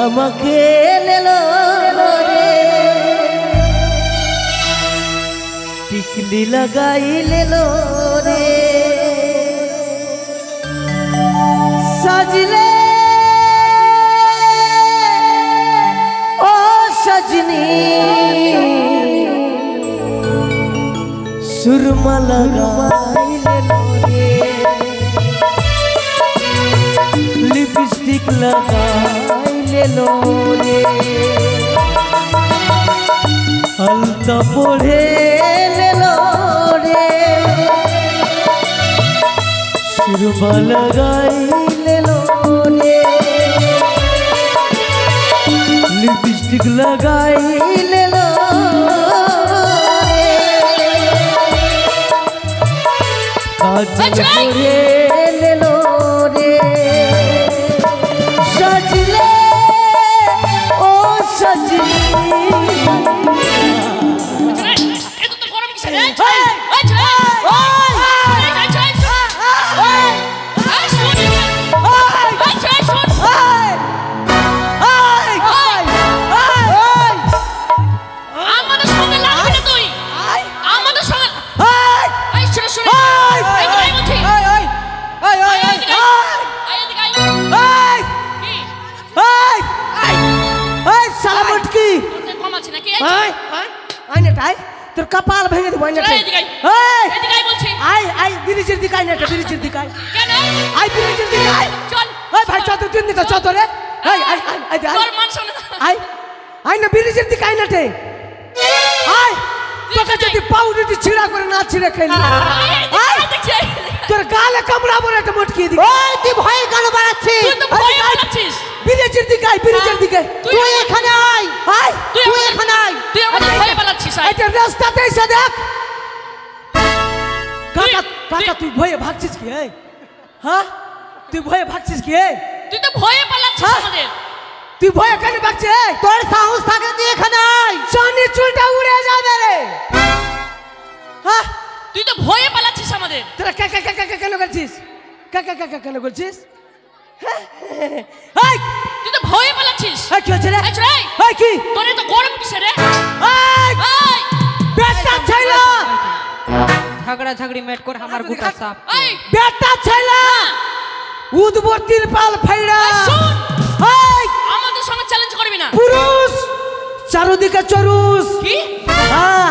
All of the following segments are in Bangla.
আমাকে লেলো রে টিকলি লাগাই লেলো রে সাজলে ও সজনী सुरमा लगाई लेलो रे लिपस्टिक लगाई लेलो रे अलता पढ़े लेलो रे सुरमा लगाई लेलो रे लिपस्टिक लगाई लेलो रे लेलो रे सजले ओ सजनी তোর কপাল ভেঙে দেব আইনা এই দিকাই বলছি আই বিরিজের দিকাই না বিরিজের দিকাই কেন আই বিরিজের দিকাই চল ওই ভাই চল তুই দিন চল তোরে আই তোর মান শুনে আই না বিরিজের দিকাই না তে আই তোকে যদি পাউডারটি ছিড়া করে না ছিড়ে খাইলি আই তোর গালে কামড়া বড় একটা মটকি দি ওই তুই ভয় গাল বাড়াচ্ছিস তুই তো ভয় বাড়াচ্ছিস বিরিজের দিকাই বিরিজের দিকে তুই এখানে আই তুই এখানে আই তুই আমাদের ভয় বাড়াচ্ছিস এটা রাস্তাতে এসে দেখ কাকা তুই ভয়ে ভাগছিস কি এই হ্যাঁ তুই ভয়ে ভাগছিস কি এই তুই তো ভয়ে পালাচ্ছিস আমাদের তুই ভয়ে কেন ভাগছিস এই তোর সাহস থাকে তুই এখানে আই জানি চুলটা উড়ে যাবে রে হ্যাঁ তুই তো ভয়ে পালাচ্ছিস আমাদের তোরা কাকা কেন করছিস কাকা কেন করছিস এই তুই তো ভয়ে পালাচ্ছিস এই কি হচ্ছে রে এই কি তোর এত গরম কিসে রে এই বেটা ছেলে ঝগড়া ঝগড়ি মেট কর আমার গুটা সাপ এই বেটা ছেলে উদ্বর্তীর পাল ফাইড়া শুন এই আমাদের সঙ্গে চ্যালেঞ্জ করবি না পুরুষ চারদিকে চরুস কি হ্যাঁ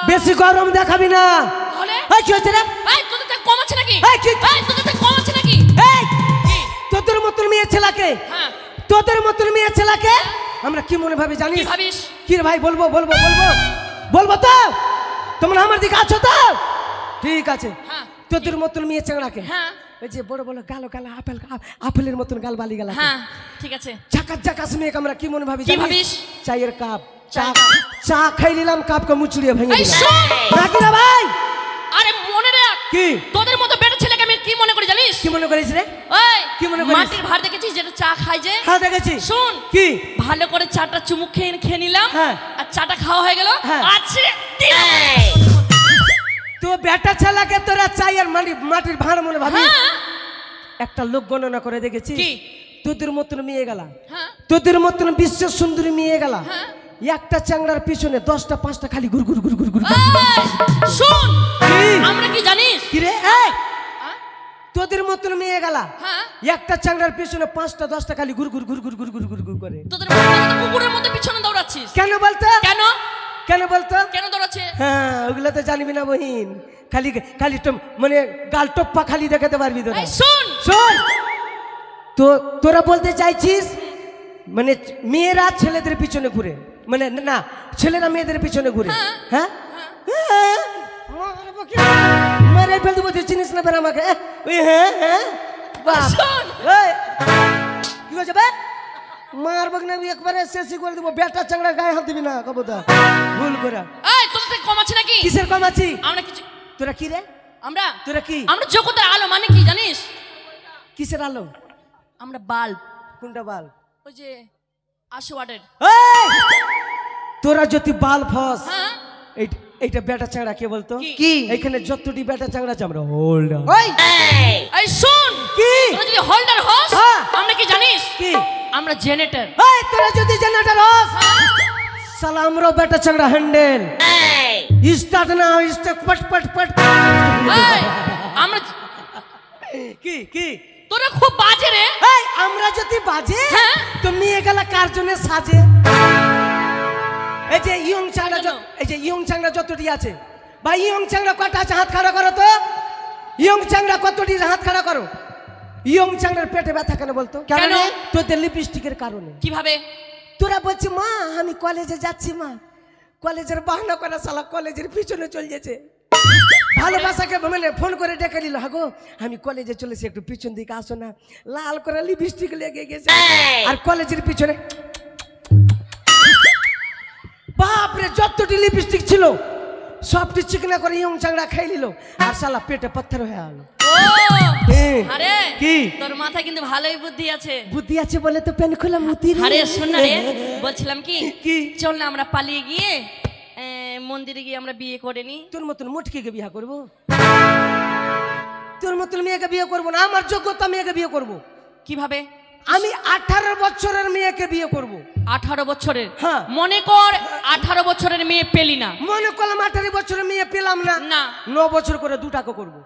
বেশি গরম দেখাবি না তাহলে এই কি হচ্ছে রে এই তোদের থেকে কম আছে নাকি এই কি এই তোদের থেকে কম আছে নাকি এই তোদের মতন মেয়ে ছেলেকে হ্যাঁ তোদের মতন মেয়ে ছেলেকে আমরা কি মনে ভাবি জানিস কি ভাবিস কি রে ভাই বলবো তো তোমরা আমার দিকে আছো তো ঠিক আছে হ্যাঁ তোদের মতন মেয়ে ছেলেকে হ্যাঁ ওই যে বড় বড় গাল আপেলের মতন গাল বালি গাল হ্যাঁ ঠিক আছে ঝাকাস মেয়ে আমরা কি মনে ভাবি জানিস চায়ের কাপ চা খাই নিলাম কাপকে মুচড়িয়ে ভেঙে দিলাম নাকি না ভাই আরে মনে রাখ কি তোদের মতো বেটা ছেলেকে আমি কি মনে করি জানিস কি মনে করিস রে এই কি মনে করিস মাটির ভাত দেখেছিস যেটা চা খাই যে হ্যাঁ দেখেছি শুন কি ভালো করে চাটা চুমুক খেয়ে নিলাম হ্যাঁ আর চাটা খাওয়া হয়ে গেল আছড়ে তো বেটা ছেলেকে তোরা চাই আর মাটির ভাঁড় মনে ভাবি একটা লোক গণনা করে দেখেছি কি তোদের মতন মেয়ে গেলা তোদের মতন বিশ্ব সুন্দরী মেয়ে গেলা একটা চাংড়ার পিছনে 10টা 5টা খালি গুর শুন আমরা কি জানিস কি রে এই তোদের মতন মেয়ে গেলা একটা চাংড়ার পিছনে 5টা 10টা খালি গুর করে তোদের মতো কুকুরের মতো পিছনে দৌড়াচ্ছিস কেন বলতো কেন দৌড়াচ্ছে হ্যাঁ ওগুলা তো জানবি না বহিন খালি মানে গাল টপ্পা খালি দেখাতে পারবি তোরা শুন তো তোরা বলতে চাইছিস মানে মেয়েরা ছেলেদের পিছনে ঘুরে মানে না ছেলেরা মেয়েদের পিছনে ঘুরে হ্যাঁ মারে ফেলতে বলতে চিনিস না বের আমাকে হ্যাঁ কি হয়েছে বে মারবো না একবারে শেষই করে দেবো বেটা চাংড়া গায়ে হাত দিবি না কবতা ভুল করে এই তোর থেকে কম আছে নাকি কিসের কম আছি আমরা কিছু তোরা কি রে তোরা কি আমরা জগতের আলো মানে কি জানিস কিসের আলো আমরা বাল্ব কোনটা বাল্ব ওই যে 80 ওয়াটের তোরা যদি বাল্ব হস এইটা বেটা চাংড়া কে বলতো কি এখানে যতটি বেটা চাংড়া আছে আমরা হোল্ডার এই শুন কি তোরা যদি হোল্ডার হস আমরা কি জানিস কি আমরা আমরা জেনারেটর। এই তোরা যদি জেনারেটর হস শালা আমরাও বেটা চাংড়া হ্যান্ডেল স্টার্ট না স্টার্ট পট পট পট। এই আমরা কি কি তোরা খুব বাজে রে। এই আমরা যদি বাজে তো মেয়ে গেলা কার জন্য সাজে? এই যে ইয়ং চাংড়া, এই যে ইয়ং চাংড়া যতটি আছে ভাই, ইয়ং চাংড়া কটা আছে হাত খাড়া করো তো। ইয়ং চাংড়া কতটি হাত খাড়া করো। ইয়ং চাংড়ার পেটে ব্যথা কেন বলতো? কেন? তোদের লিপস্টিকের কারণে। কিভাবে? তোরা বলছি মা আমি কলেজে যাচ্ছি, মা কলেজের বাহানা করা শালা কলেজের পিছনে চলে গেছে। ভালোবাসাকে মানে ফোন করে ডেকে নিল, হাগো আমি কলেজে চলেছি একটু পিছন দিকে আসো না। লাল করে লিপস্টিক লেগে গেছে আর কলেজের পিছনে বাপরে যতটি লিপস্টিক ছিল সবটি চিকনা করে ইয়ং চাংড়া খাই নিল আর শালা পেটে পাথর হয়ে গেল। আরে কি তোর মাথায় কিন্তু ভালোই বুদ্ধি আছে। বুদ্ধি আছে বলে তো পেন খোলা মুতি। আরে শোন না রে, বলছিলাম কি কি চল না আমরা পালিয়ে গিয়ে মন্দিরে গিয়ে আমরা বিয়ে করে নি। তোর মতন মুটকিকে বিয়ে করবো? তোর মতন মেয়েকে বিয়ে করবো না, আমার যোগ্যতা মেয়েকে বিয়ে করবো। কিভাবে? আমি 18 বছরের মেয়েকে বিয়ে করবো। 18 বছরের? হ্যাঁ। মনে কর 18 বছরের মেয়ে পেলি না, মনে করলাম 18 বছরের মেয়ে পেলাম না, না 9 বছর করে দুটাকে করবো।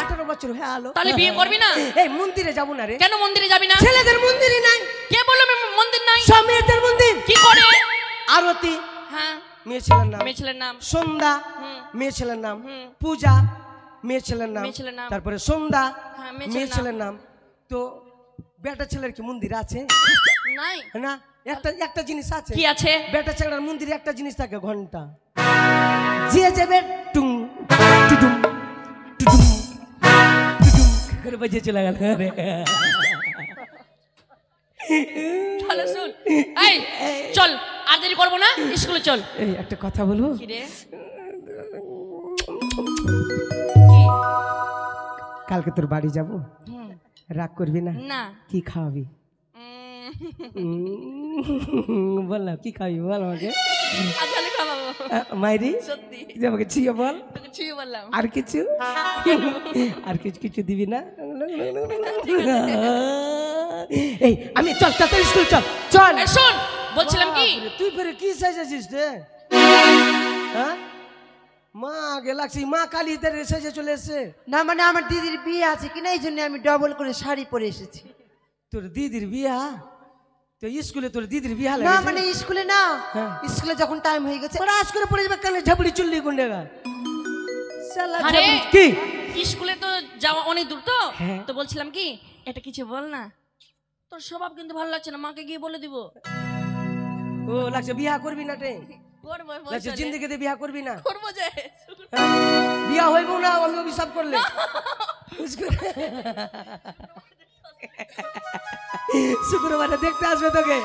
18 বছর হয়ে গেল, তাহলে বিয়ে করবি না? এই মন্দিরে যাবো না রে। কেন মন্দিরে যাবি না? ছেলেদের মন্দিরই নাই। কে বললো মন্দির নাই? সব মেয়েদের মন্দির। কি করে? আরতি হ্যাঁ মেয়ে ছেলের নাম, মেয়ে ছেলের নাম। সন্ধ্যা মেয়ে ছেলের নাম, পূজা মেয়ে ছেলের নাম, তারপরে সন্ধ্যা মেয়ে ছেলের নাম। তো বেটা ছেলের কি মন্দির আছে? নাই না, একটা জিনিস আছে। কি আছে? বেটা ছেলের মন্দিরে একটা জিনিস থাকে, ঘন্টা। যে যাবে টুং টুটুম টুটুম টুটুম করে বাজে চলে গেল রে। চল শুন, এই চল আর দেরি করবো না, স্কুলে চল। এই একটা কথা বলবো? কি রে? কালকে তোর বাড়ি যাবো, রাগ করবি না? না। কি খাওয়াবি বল না, কি খাবি বল আমাকে। মাইরি আমাকে ছিয়ে বল। আর কিছু? আর কিছু কিছু দিবি না? এই আমি চল চল স্কুল চল চল। শোন বলছিলাম কি, তুই ফের কি সাজেছিস রে? হ্যাঁ মা আগে লাগছে, মা কালী সেজে চলে এসছে। না মানে আমার দিদির বিয়ে আছে কিনা এই জন্য আমি ডবল করে শাড়ি পরে এসেছি। তোর দিদির বিয়া? তো স্কুলে তোর দিদির বিয়া না মানে স্কুলে না, স্কুলে যখন টাইম হয়ে গেছে আজ করে পড়ে যাবে, কানে ঝাপড়ি চুল্লি গুন্ডেগা। আরে কি স্কুলে তো যাওয়া অনেক দূর, তো বলছিলাম কি এটা কিছু বল না, তোর স্বভাব কিন্তু ভালো লাগছে না, মাকে গিয়ে বলে দিব। ও লাগছে বিয়া করবি না রে? করব লাগছে জিন্দেগিতে বিয়া করবি না? করব যে বিয়া হইব না আমি অভিশাপ করলে। শুক্রবারে দেখতে আসবে তোকে,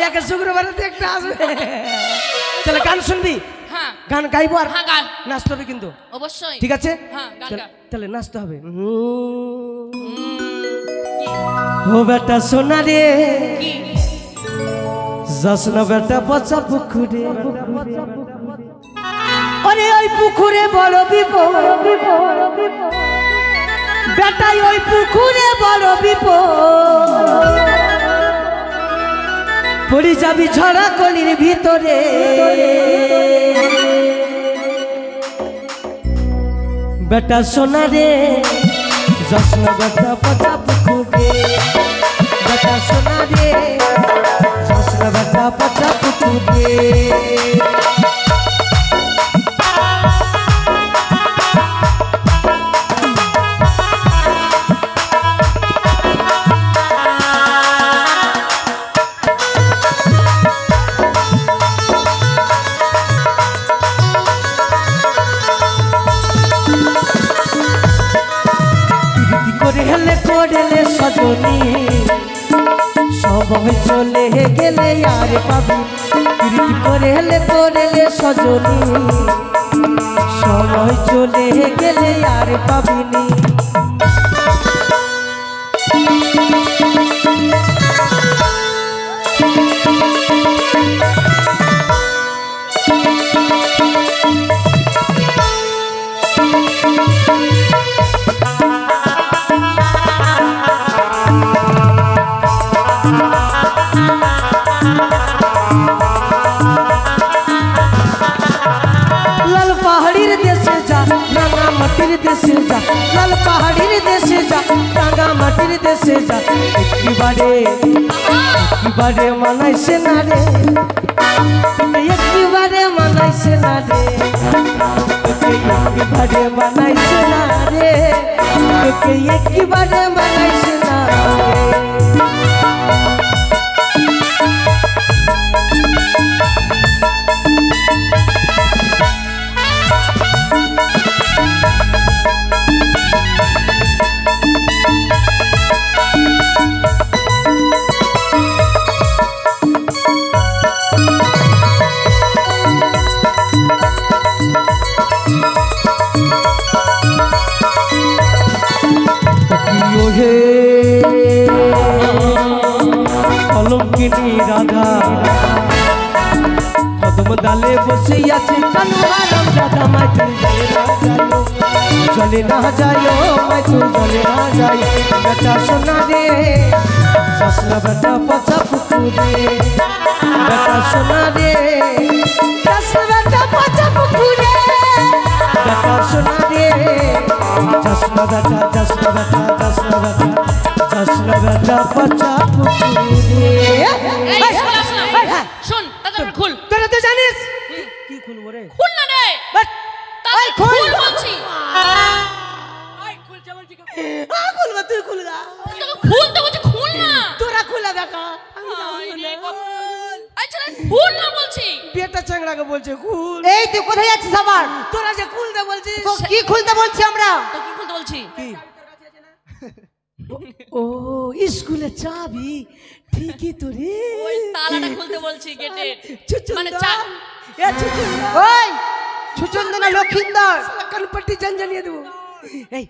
একে শুক্রবারে দেখতে আসবে। তাহলে গান শুনবি? হ্যাঁ গান গাইবো আর গান নাচতে হবে কিন্তু অবশ্যই। ঠিক আছে হ্যাঁ গান গা। তাহলে নাচতে হবে। ও বেটা সোনা রে যশন বেটা পচা পুকুরে, ওরে ওই পুকুরে বড় বিপদ বেটা, ওই পুকুরে বড় বিপদ, পড়ে যাবি ছড়া কলির ভিতরে। বেটা সোনা রে যশন বেটা পচা পুকুরে, বেটা সোনা রে যশন বেটা পচা পুকুরে। করলে সজনী সবাই চলে গেলে আর পাবি, প্রীতি করলে সজনী সবাই চলে গেলে আর পাবিনি। মায়ের দেশে যা একবারে মানাইছে না রে একবারে মানাইছে না রে একবারে মানাইছে না রে একবারে মানাইছে না রে কলঙ্কিনী রাধা কদম ডালে বসে আছে কানু হারাম দাদা মাই তুই জলে না যাইও মাই তুই জলে না যাই বেটা সোনা রে সসনা বেটা পচা পুকুরে বেটা সোনা রে সসনা বেটা পচা পুকুরে বেটা সোনা রে সসনা বেটা সসনা বেটা সসনা বেটা সসনা বেটা পচা পুকুরে এই শুন তাড়াতাড়ি খুল তোরা তো জানিস কি খুলবো রে খুল না রে তাই খুল বলছি খুলবা তুই খুল না খুল তো বলছি খুল না তোরা খুলা দেখা আচ্ছা খুল না বলছি বেটা চ্যাংড়াকে বলছে খুল এই তুই কোথায় যাচ্ছিস আবার? তোরা যে খুলতে বলছিস তো কি খুলতে বলছি আমরা? তো কি খুলতে বলছি কি ও স্কুলে চাবি ঠিকই তো রে ওই তালাটা খুলতে বলছি গেটে মানে এ চুচুন্দা ওই সুচন্দনা লক্ষিন্দর কানপট্টি জানিয়ে দেবো এই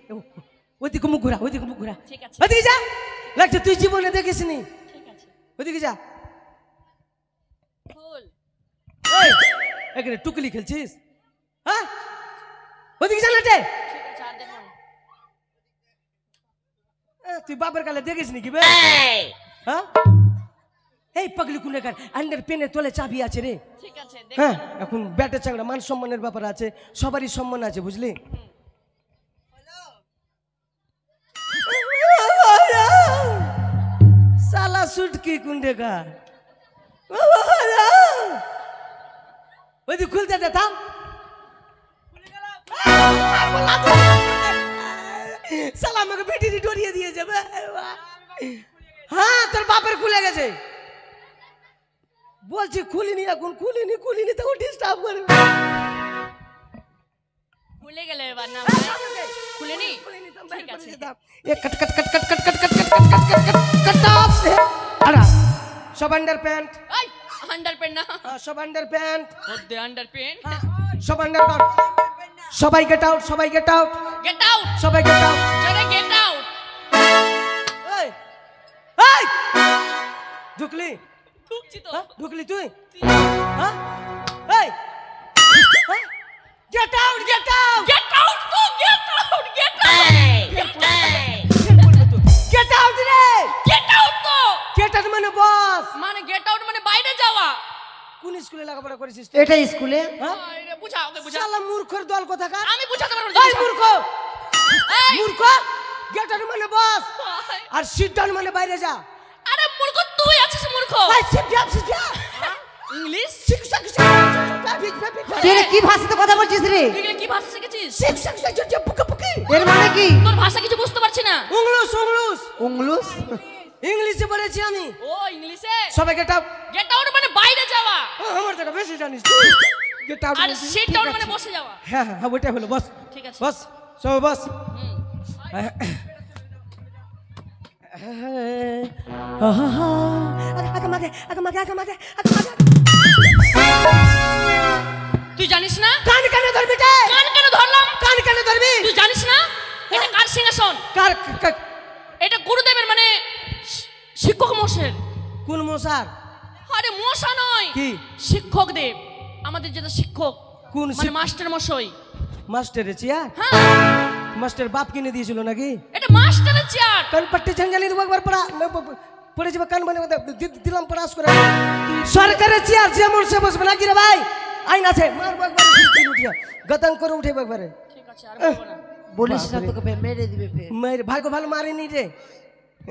ওদিকে মুখ ঘুরা ওদিকে মুখ ঘুরা ঠিক আছে ওদিকে যা লাগছে তুই জীবনে দেখিস নি ঠিক আছে ওদিকে যা খুল এই এখানে টুকলি খেলছিস হ্যাঁ ওদিকে যা নাটে ঠিক আছে আর দেখো তুই বাপের কালে দেখিস নি কি বে হ্যাঁ এই পাগলি কুনেকার আন্ডার পেনের তলে চাবি আছে রে ঠিক আছে হ্যাঁ এখন ব্যাটে চাংড়া মান সম্মানের ব্যাপার আছে সবারই সম্মান আছে বুঝলি সালা সুটকি কুন্ডেকার ওই তুই খুলতে দে থাম সালা আমাকে বেটিনি ডরিয়ে দিয়ে যাবে হ্যাঁ তোর বাপের খুলে গেছে বলছি খুলিনি এখন খুলিনি তো ডিস্টার্ব করবে খুলে গেলে এবার না খুলেনি ঠিক আছে এ কট কট কট কট কট কট কট কট কট কট অফ আড়া সব আন্ডার প্যান্ট এই আন্ডার প্যান্ট না সব আন্ডার প্যান্ট ওদে আন্ডার প্যান্ট সব আন্ডার প্যান্ট সবাই গেট আউট সবাই গেট আউট গেট আউট সবাই গেট আউট চলে গেট আউট এই এই ঢুকলি ঢুকছি তো ঢুকলি তুই হ্যাঁ এই get out get out get out তো get out get out get out রে গেট আউট তো গেট আউট মানে বস মানে গেট আউট মানে বাইরে যাওয়া কোন স্কুলে লেখাপড়া করেছিস এটা স্কুলে হ্যাঁ আরে বুঝা ওকে বুঝা শালা মূর্খর দল কোথাকার আমি বুঝাতে পারবো এই মূর্খ এই মূর্খ গেট আউট মানে বস আর সিট ডাউন মানে বাইরে যা আরে মূর্খ তুই আছিস মূর্খ এই সিট ডাউন ইংলিশ শিক্ষক তুই রে কি ভাষাতে কথা বলছিস রে? তুই এগুলো কি ভাষা শিখেছিস শিক্ষক পুকে পুকে এর মানে কি? তোর ভাষা কিছু বুঝতে পারছি না ইংলিশ ইংলিশ উংলুস ইংলিশে পড়েছি আমি ও ইংলিশে সবাই গেট আউট গেট আউট মানে বাইরে যাওয়া আমার থেকে বেশি জানিস তুই গেট আউট আর সিট ডাউন মানে বসে যাওয়া হ্যাঁ হ্যাঁ হ্যাঁ ওইটাই হলো বস ঠিক আছে বস সবাই বস হুম। তুই জানিস না কান কানে ধরবি কান কেন ধরলাম কান কানে ধরবি তুই জানিস না এটা কার সিংহাসন কার এটা গুরুদেবের মানে শিক্ষক মশাইয়ের কোন মশার আরে মশা নয় কি শিক্ষক দেব আমাদের যেটা শিক্ষক কোন মানে মাস্টার মশাই মাস্টারের চেয়ার হ্যাঁ মাস্টার বাপ কিনে দিয়েছিল নাকি এটা মাস্টারের চেয়ার কান পট্টি ঝঞ্ঝালি দেবো একবার পড়া পড়ে যাবে কান মানে দিলাম পড়াশ করে সরকারের চেয়ার যেমন সে বসবে নাকি রে ভাই আইন আছে মারবো একবার উঠিয়া গতং করে উঠে একবারে ঠিক আছে আর বলবো না বলিস না তোকে মেরে দিবে ফের। মেরে ভাই কো ভালো মারেনি রে ও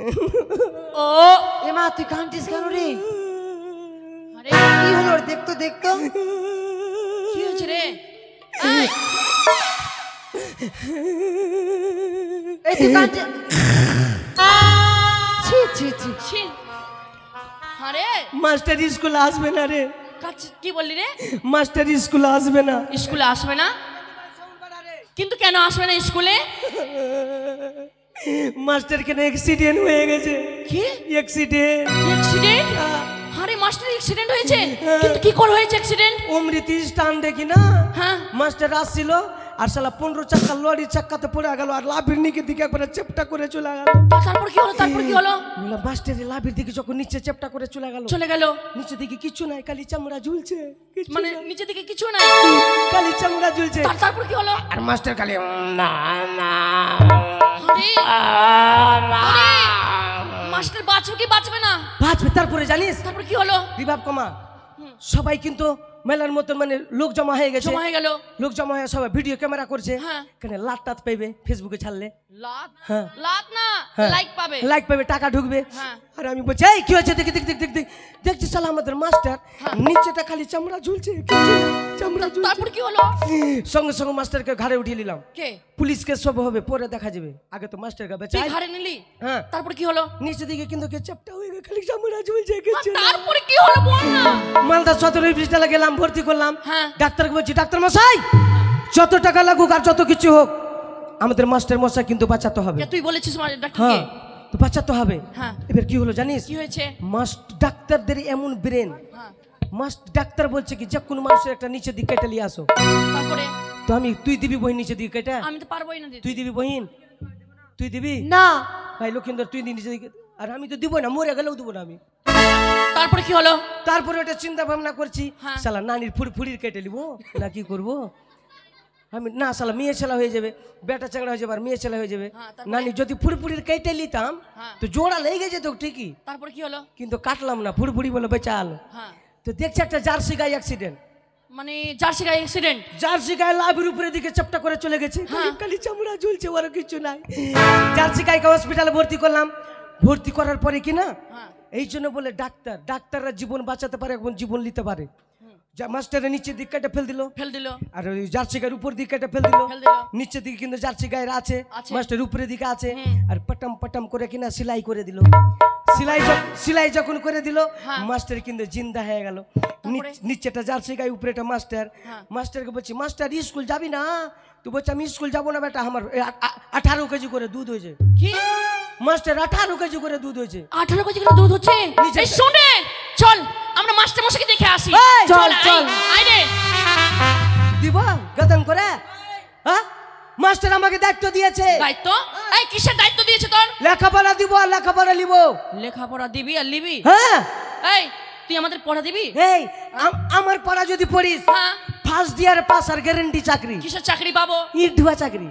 এমা তুই কাঁদছিস কেন রে? আরে কি হলো রে? দেখতো দেখতো কি হয়েছে রে? এই, এই তুই কাঁদছিস? ছি ছি ছি ছি। আরে মাস্টার স্কুলে আসবে না রে, কি বললি রে? মাস্টার স্কুলে আসবে না। স্কুলে আসবে না? কিন্তু কেন আসবে না স্কুলে? মাস্টার কেন অ্যাক্সিডেন্ট হয়ে গেছে। কি অ্যাক্সিডেন্ট? অ্যাক্সিডেন্ট? আরে মাস্টার অ্যাক্সিডেন্ট হয়েছে? কিন্তু কি করে হয়েছে অ্যাক্সিডেন্ট? অমৃত স্টান দেখি না, হ্যাঁ মাস্টার আসছিল আর শালা 15 চাক্কা লরির চাক্কাতে পড়ে গেল আর লাভির নিচে দিকে একবারে চেপটা করে চলে গেল। তারপর কি হলো? তারপর কি হলো? মাস্টারের লাভির দিকে যখন নিচে চেপটা করে চলে গেল, চলে গেল নিচে দিকে কিছু নাই, খালি চামড়া ঝুলছে, কিচ্ছু মানে নাই। নিচে দিকে কিছু নাই? খালি চামড়া ঝুলছে। তারপর কি হলো? আর মাস্টার খালি না না আরে, আরে, মাস্টার বাঁচবে কি বাঁচবে না? বাঁচবে। তারপরে জানিস তারপর কি হলো? বিভাব কমা, সবাই কিন্তু মেলার মতন মানে লোক জমা হয়ে গেছে, জমা হয়ে গেল। লোক জমা হয়ে সবাই ভিডিও ক্যামেরা করছে। হ্যাঁ। কেন লাট টাত পাইবে ফেসবুকে ছাড়লে, লাত? হ্যাঁ। লাত না, হ্যাঁ। লাইক পাবে। লাইক পাবে, টাকা ঢুকবে। হ্যাঁ। আর আমি বলছি এই কি হয়েছে দেখি দেখি দেখি দেখি, দেখছি শালা আমাদের মাস্টার নিচেটা খালি চামড়া ঝুলছে, কিচ্ছু না, চামড়া ঝুলছে। তারপর কি হলো? সঙ্গে সঙ্গে মাস্টারকে ঘাড়ে উঠিয়ে নিলাম। কে? পুলিশকে সব হবে পরে দেখা যাবে, আগে তো মাস্টার কে তুই বেচাই। ঘাড়ে নিলি? হ্যাঁ। তারপর কি হলো? নিচে দিকে কিন্তু কে চাপটা হয়ে গেল, খালি চামড়া ঝুলছে, কিচ্ছু না। তারপরে কি হলো বল না? মালদা সদর হসপিটালে গেলাম, ভর্তি করলাম। হ্যাঁ। ডাক্তারকে বলছি ডাক্তার মশাই যত টাকা লাগুক আর যত কিছু হোক আমাদের মাস্টার মশাই কিন্তু বাঁচাতে হবে। কে তুই বলেছিস ডাক্তারকে? হ্যাঁ, তো বাঁচাতে হবে। হ্যাঁ। এবার কি হলো জানিস? কি হয়েছে? ডাক্তারদের এমন ব্রেন, হ্যাঁ। ডাক্তার বলছে কি যে কোনো মানুষের একটা নিচে দিকে কেটে নিয়ে আসো। তারপরে তো তুই দিবি বহিন নিচে দিকে কেটে? আমি তো পারবোই না দিতে। তুই দিবি বহিন? তুই দিবি না ভাই লক্ষিন্দর? তুই নিচে দিকে, আর আমি তো দিব না, মরে গেলেও দিব না আমি। তারপরে কি হলো? তারপরে ওটা চিন্তা ভাবনা করছি, হ্যাঁ। শালা নানির ফুড়ির কেটে নিবো না কি করবো আমি, না শালা মেয়ে ছেলা হয়ে যাবে, বেটা চাংড়া হয়ে যাবে আর মেয়ে ছেলা হয়ে যাবে। হ্যাঁ, তারপরে? নানি যদি ফুড়ির কেটে নিতাম হ্যাঁ। তো জোড়া লেগে যেত ঠিকই, তারপর কি হলো? কিন্তু কাটলাম না, ফুড়ি বলে বেচাল। হ্যাঁ। তো দেখছি একটা জার্সি গাই অ্যাক্সিডেন্ট, মানে জার্সি গায়ে অ্যাক্সিডেন্ট? জার্সি গায়ে লাভের উপরে দিকে চাপটা করে চলে গেছে, হ্যাঁ। খালি চামড়া ঝুলছে, ওর কিছু নাই। জার্সি গাইকে হসপিটালে ভর্তি করলাম, ভর্তি করার পরে কি না হ্যাঁ। এই জন্য বলে ডাক্তাররা জীবন বাঁচাতে পারে এবং জীবন নিতে পারে। মাস্টারের নিচের দিক কেটে ফেল দিল, আর ওই জার্সি গায়ের উপর দিকে কেটে ফেল দিল। ফেল দিল। নিচের দিকে কিন্তু জার্সি গায়ের আছে, আছে। মাস্টার উপরের দিকে আছে। হুম। আর পটাম পটাম করে কিনা সেলাই করে দিল। সেলাই যখন করে দিল হ্যাঁ। মাস্টার কিন্তু জিন্দা হয়ে গেল। তারপরে? নিচেটা জার্সি গায়ে উপরেটা মাস্টার। হ্যাঁ। মাস্টারকে বলছি মাস্টার স্কুল যাবি না? তুই বলছি আমি স্কুল যাবো না বেটা, আমার 18 কেজি করে দুধ হয়েছে। কি? মাস্টার 18 কেজি করে দুধ হয়েছে। 18 কেজি করে দুধ হচ্ছে? নিচে- এই শুনে চল আমরা মাস্টার মশাইকে দেখে আসি। এই, চল, আয়, চল। আয় রে। দিব গদম করে? হ্যাঁ, মাস্টার আমাকে দায়িত্ব দিয়েছে, দায়িত্ব? এই কিসের দায়িত্ব দিয়েছে তোর? লেখাপড়া দিব আর লেখাপড়া নিব। লেখাপড়া দিবি আর লিবি? হ্যাঁ, এই তুই আমাদের পড়া দিবি? এই আমার পড়া যদি পড়িস হ্যাঁ। ফার্স্ট ইয়ার পাস আর গ্যারান্টি চাকরি, কিসের চাকরি পাবো? ইট ধোয়া চাকরি।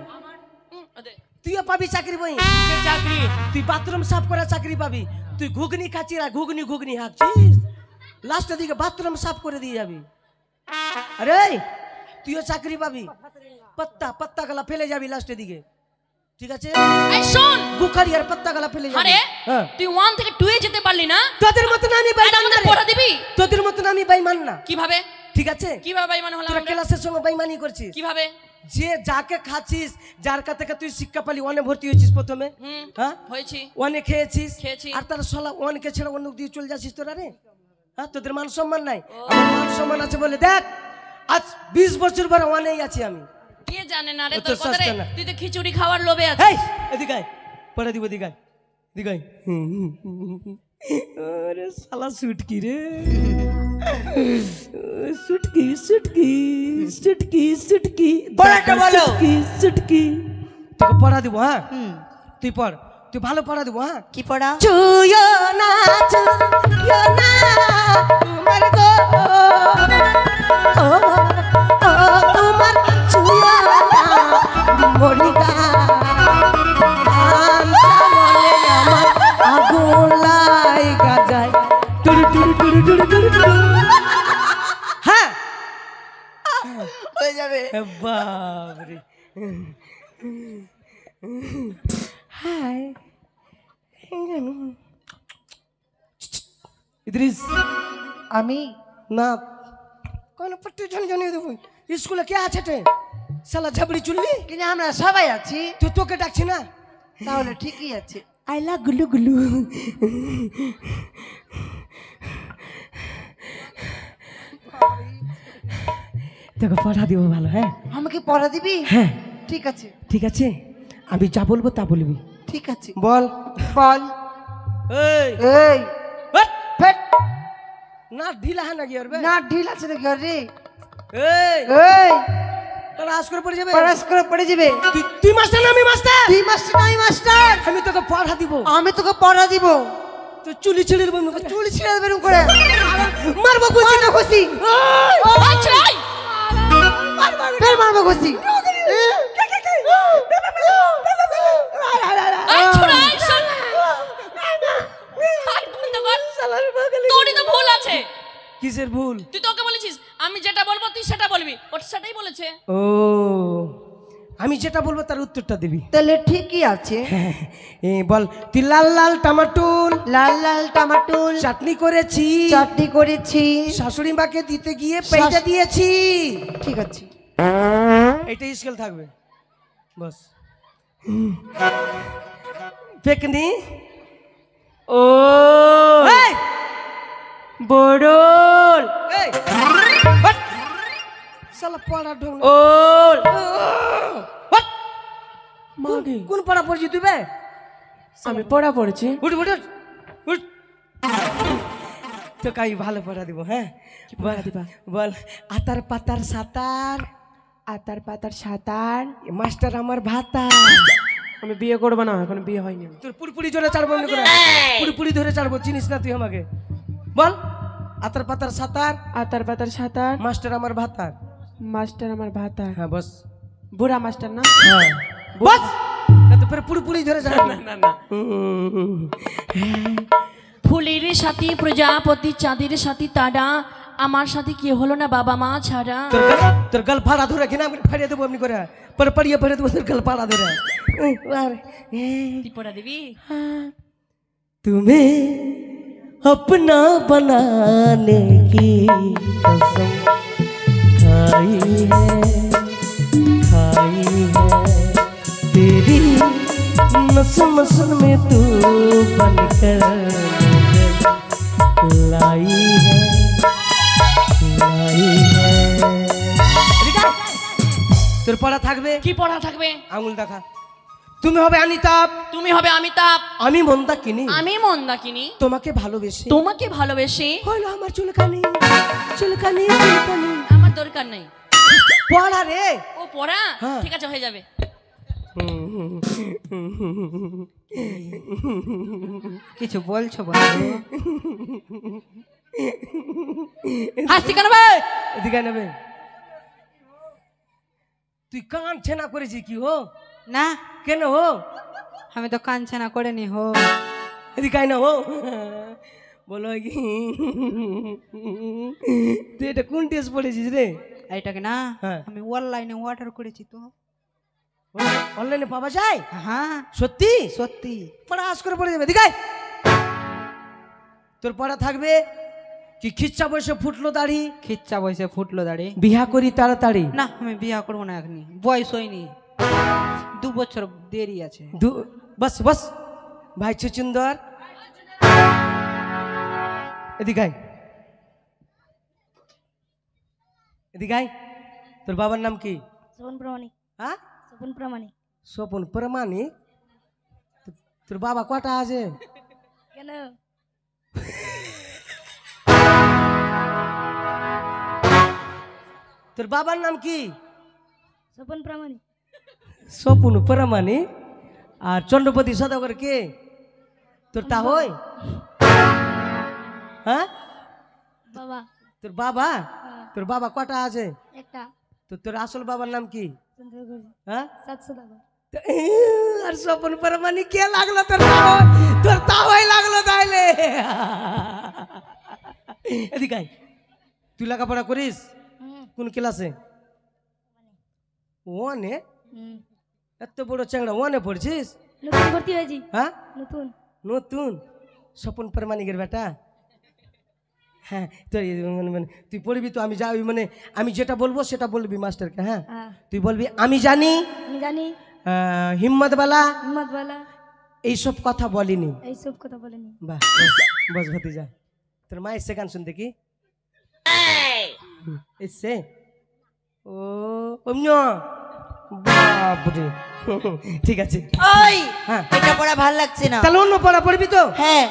আদে, তুইও পাবি চাকরি বই, কিসের চাকরি? তুই বাথরুম সাফ করা চাকরি পাবি। তুই ঘুগনি খাচ্ছিস আর ঘুগনি হাঁকছিস, লাস্টের দিকে বাথরুম সাফ করে দিয়ে যাবি। আরে তুইও চাকরি পাবি, পাত্তা গালা ফেলে যাবি লাস্টের দিকে, ঠিক আছে? এই শোন, বুখারি আর পাত্তা গালা ফেলে যাবি। আরে হ্যাঁ, তুই 1 থেকে 2 এ যেতে পারলি না? তোদের মতন আমি আর বেইমান আমাদের না রে। পড়া দিবি? তোদের মতন আমি বেইমান না, কিভাবে? ঠিক আছে? কিভাবে বেঈমান হলাম তোরা আমরা? ক্লাসের সঙ্গে বেইমানি করছিস। কিভাবে? যে যাকে খাচ্ছিস, যার কাছ থেকে তুই শিক্ষা পালি, ওয়ানে ভর্তি হয়েছিস প্রথমে, হুম, হ্যাঁ, হয়েছি। ওয়ানে খেয়েছিস, খেয়েছি। আর তার শালা ওয়ানকে ছেড়ে অন্য দিয়ে চলে যাচ্ছিস তোরা রে। হ্যাঁ, তোদের মান সম্মান নাই, আমার মান সম্মান আছে বলে দেখ আজ 20 বছর পরে ওয়ানেই আছি আমি। কে জানে না রে ও তো তোর কথা রে, সস্তা না। তুই তো খিচুড়ি খাওয়ার লোভে আছিস। এই এদিকে আয়, পড়া দিব দিগাই দিগাই। আরে শালা সুটকি রে, সুটকি পড়াটা বলো। সুটকি তোকে পড়া দিব। হ্যাঁ, তুই পড়, তুই ভালো পড়া দিব। হ্যাঁ, কি পড়া? চুয়ো না তোমার গো, ও তোমার চুয়ো না মনিকা, মনে আমার আগুন লাগা যায় true true true true true true. হ্যাঁ, হয়ে যাবে। বাবরে। হাই ইদ্রিস আমি না কোন পট্টি জানিয়ে দেবো স্কুলে কে আছে রে শালা ঝাবড়ি চুললি কিন্তু আমরা সবাই আছি, তুই তোকে ডাকছি না তাহলে ঠিকই আছে। আইলা গুলু গুলু তোকে পড়া দিব ভালো হ্যাঁ আমাকে পড়া দিবি? হ্যাঁ ঠিক আছে ঠিক আছে আমি যা বলবো তা বলবি ঠিক আছে। বল বল। এই এই ফেট। না ঢিলা হ্যাঁ নাকি আর না ঢিল আছে নাকি রে? এই এই তোরা আজ করে পড়ে যাবে পড়াশ করে পড়ে যাবে। তুই মাস্টার না আমি মাস্টার তুই মাস্টার না আমি মাস্টার। আমি তোকে পড়া দিব আমি তোকে পড়া দিব। তুই চুলি ছিঁড়ে দেবো চুল ছিঁড়ে দেবে করে মারবো খুশি না খুশি ফের মারবো খুশি। তোরই তো ভুল আছে। কিসের ভুল? তুই তোকে বলেছিস আমি যেটা বলবো তুই সেটা বলবি, ও সেটাই বলেছে। ও আমি যেটা বলবো তার উত্তরটা দিবি। তাহলে ঠিকই আছে। বল তুই লাল লাল টমাটোল লাল লাল টমাটোল চাটনি করেছি চাটনি করেছি শাশুড়ি মাকে দিতে গিয়ে পেটে দিয়েছি। ঠিক আছে এইটা স্কেল থাকবে বস। পেকনি ও বড়ল শালা পড়া ঢং ওল কোন পড়া পড়ছি তুই বে? আমি পড়া পড়েছি। উঠ উঠ উঠ তো কাই ভালো পড়া দিব। হ্যাঁ পড়া দিবা? বল আতার পাতার সাতার আতার পাতার সাঁতার। মাস্টার আমার ভাতা। আমি বিয়ে করবো না, এখন বিয়ে হয়নি। তোর পুরোপুরি ধরে চাড়বো মনে করে পুরোপুরি ধরে চাড়বো চিনিস না তুই আমাকে। বল আতার পাতার সাতার আতার পাতার সাঁতার। মাস্টার আমার ভাতা। মাস্টার আমার ভাতা। হ্যাঁ বস বুড়া মাস্টার না? হ্যাঁ বস না তো পুরোপুরি ধরে চাড়বো না না ফুলের সাথী প্রজাপতি চাঁদের সাথী তারা, আমার সাথে কি হলো না বাবা মা ছাড়া। তোর গল ফাড়া ধরে কিনা আমি ফাড়িয়ে দেবো এমনি করে পড়িয়ে ফেড়ে দেবো তোর গল ফাড়া ধরে। তুই পড়া দিবি? तुम्हें अपना बनाने की कसम खाई है तेरी नस नस में तू बनकर लाई है। তোর পড়া থাকবে কি পড়া থাকবে? আঙুল দেখা। তুমি হবে অনিতাপ তুমি হবে অমিতাভ আমি মন্দাকিনী আমি মন্দাকিনী তোমাকে ভালোবেসে তোমাকে ভালোবেসে হলো আমার চুলকানি চুলকানি চুলকানি। আমার দরকার নেই পড়া রে ও পড়া। হ্যাঁ। ঠিক আছে হয়ে যাবে। কিছু বলছো বলো। হাসি কেন ভাই? এদিকে নেবে তুই কান ছেনা করেছি কি হো না কেন হো আমি তো কাঞ্চনা করে নি হো। এদিকে না হো বলো কি তুই এটা কোন টেস্ট পড়েছিস রে? এইটাকে না হ্যাঁ। আমি অনলাইনে অর্ডার করেছি তো। অনলাইনে পাওয়া যায়? হ্যাঁ সত্যি সত্যি। পড়া আস করে পড়ে যাবে দিঘায়। তোর পড়া থাকবে কি খিচ্চা বসে ফুটলো দাড়ি খিচ্চা বয়সে ফুটলো দাড়ি। বিহা করি তাড়াতাড়ি। না আমি বিয়া করবো না এখনই, বয়স হয়নি, 2 বছর দেরি আছে। বস বস ভাই সুন্দর এদিকাই এদিকাই। তোর বাবার নাম কি? স্বপন প্রামাণিক। হ্যাঁ স্বপন প্রামাণিক। স্বপন প্রামাণিক। তোর বাবা কটা আছে? কেন? তোর বাবার নাম কি? স্বপন প্রামাণিক। স্বপন প্রামাণিক। আর চন্দ্রপতি সদাগর কে? তোর তা হয়? হ্যাঁ বাবা। তোর বাবা? হ্যাঁ। তোর বাবা কটা আছে? একটা। তো তোর আসল বাবার নাম কি? চন্দ্রগড়। হ্যাঁ 700 টাকা। আর স্বপন প্রামাণিক কে লাগলো তোর? তোর তাওয়াই লাগলো তাইলে। এদিকে আয়। তুই লেখাপড়া করিস কোন ক্লাসে? ওয়ানে? এত বড় চ্যাংড়া ওয়ানে পড়ছিস? নতুন ভর্তি হয়েছি। হ্যাঁ নতুন। নতুন স্বপন প্রামাণিকের বেটা। হ্যাঁ তোর মানে তুই পড়বি তো, আমি যাই মানে আমি যেটা বলবো সেটা বলবি মাস্টারকে। হ্যাঁ তুই বলবি আমি জানি আমি জানি হিম্মতওয়ালা হিম্মতওয়ালা এইসব কথা বলিনি। এইসব কথা বলেনি। বাহ বস ভাতিজা, তোর মা এসছে গান শুনতে কি এসছে? ও অমনি বাপরে ঠিক আছে। ওই হ্যাঁ এটা পড়া ভালো লাগছে না। তাহলে অন্য পড়া পড়বি তো? হ্যাঁ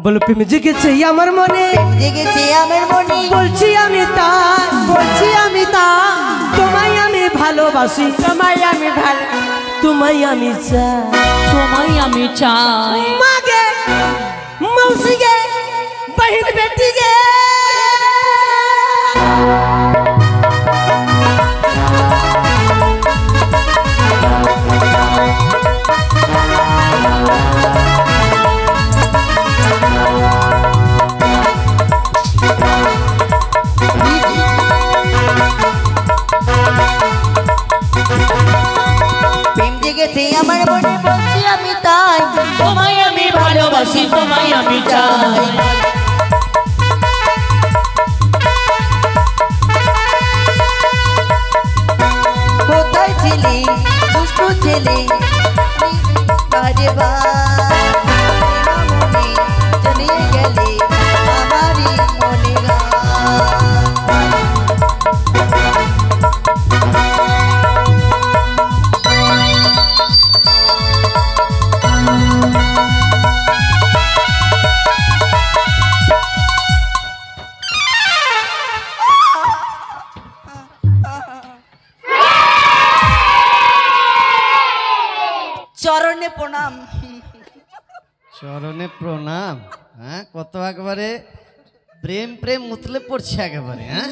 বলো প্রেমে জেগেছে আমার মনে, জেগেছে আমার মনে, বলছি আমি তার, বলছি আমি তার, তোমায় আমি ভালোবাসি, তোমায় আমি ভালো, তোমায় আমি চাই, তোমায় আমি চাই। মাগে মৌসি গে বহিন বেটি গে। প্রেম জেগেছে আমার মনে, বলছি আমি তাই, তোমায় আমি ভালোবাসি, তোমায় আমি চাই। কোথায় ছিলে দুষ্টু ছেলে, বারে মনে চলে গেলে আমারই মনে চরণে প্রণাম। চরণে প্রণাম। হ্যাঁ কত একেবারে প্রেম প্রেম মুতলে পড়ছে একেবারে। হ্যাঁ